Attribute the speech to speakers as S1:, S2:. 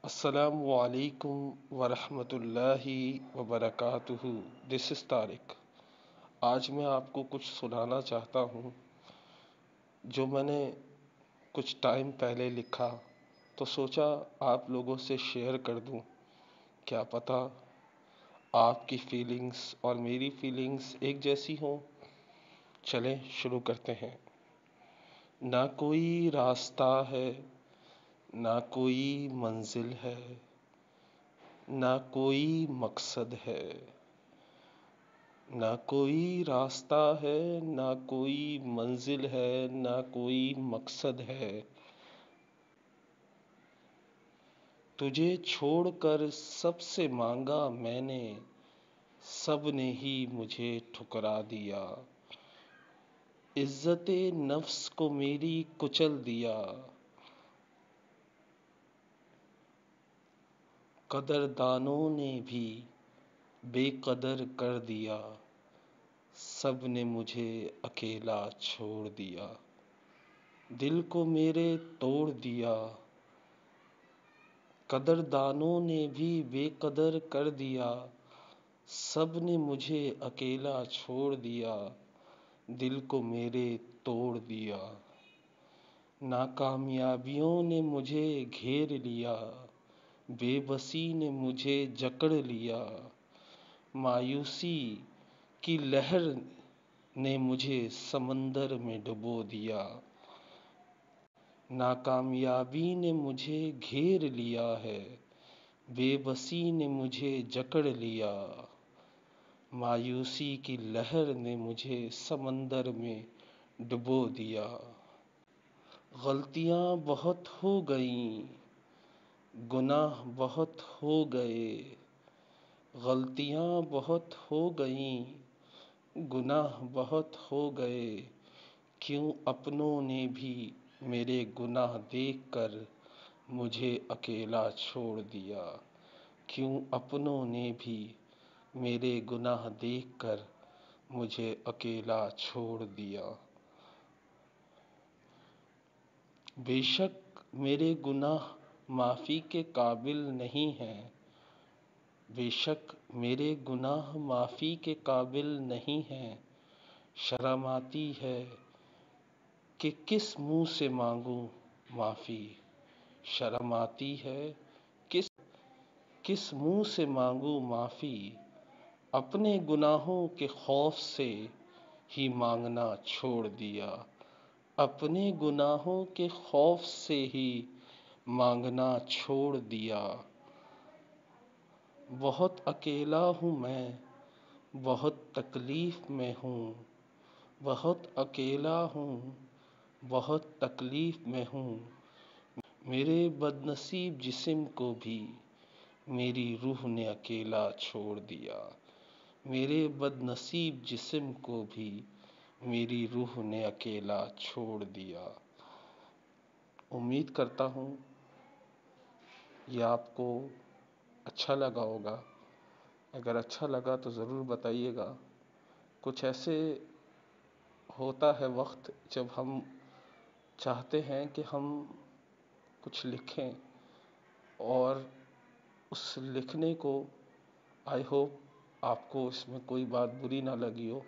S1: السلام علیکم ورحمۃ اللہ وبرکاتہ۔ دس از طارق۔ آج میں آپ کو کچھ سنانا چاہتا ہوں جو میں نے کچھ ٹائم پہلے لکھا، تو سوچا آپ لوگوں سے شیئر کر دوں، کیا پتہ آپ کی فیلنگز اور میری فیلنگز ایک جیسی ہوں۔ چلیں شروع کرتے ہیں۔ نہ کوئی راستہ ہے، نہ کوئی منزل ہے، نہ کوئی مقصد ہے۔ نہ کوئی راستہ ہے، نہ کوئی منزل ہے، نہ کوئی مقصد ہے۔ تجھے چھوڑ کر سب سے مانگا میں نے، سب نے ہی مجھے ٹھکرا دیا۔ عزت نفس کو میری کچل دیا۔ قدردانوں نے بھی بے قدر کر دیا، سب نے مجھے اکیلا چھوڑ دیا۔ دل کو میرے توڑ دیا، قدردانوں نے بھی بے قدر کر دیا، سب نے مجھے اکیلا چھوڑ دیا۔ دل کو میرے توڑ دیا۔ ناکامیابیوں نے مجھے گھیر لیا، بے بسی نے مجھے جکڑ لیا۔ مایوسی کی لہر نے مجھے سمندر میں ڈبو دیا۔ ناکامیابی نے مجھے گھیر لیا ہے، بے بسی نے مجھے جکڑ لیا۔ مایوسی کی لہر نے مجھے سمندر میں ڈبو دیا۔ غلطیاں بہت ہو گئیں، گناہ بہت ہو گئے۔ غلطیاں بہت ہو گئیں، گناہ بہت ہو گئے۔ کیوں اپنوں نے بھی میرے گناہ دیکھ کر مجھے اکیلا چھوڑ دیا۔ کیوں اپنوں نے بھی میرے گناہ دیکھ کر مجھے اکیلا چھوڑ دیا۔ بے شک میرے گناہ معافی کے قابل نہیں ہیں، بے شک میرے گناہ معافی کے قابل نہیں ہیں۔ شرم آتی ہے کہ کس منہ سے مانگوں معافی۔ شرم آتی ہے کس منہ سے مانگوں معافی۔ اپنے گناہوں کے خوف سے ہی مانگنا چھوڑ دیا۔ اپنے گناہوں کے خوف سے ہی مانگنا چھوڑ دیا۔ بہت اکیلا ہوں میں، بہت تکلیف میں ہوں۔ بہت اکیلا ہوں، بہت تکلیف میں ہوں۔ میرے بد نصیب جسم کو بھی میری روح نے اکیلا چھوڑ دیا۔ میرے بد نصیب جسم کو بھی میری روح نے اکیلا چھوڑ دیا۔ امید کرتا ہوں یہ آپ کو اچھا لگا ہوگا۔ اگر اچھا لگا تو ضرور بتائیے گا۔ کچھ ایسے ہوتا ہے وقت جب ہم چاہتے ہیں کہ ہم کچھ لکھیں، اور اس لکھنے کو آئی ہوپ آپ کو اس میں کوئی بات بری نہ لگی ہو۔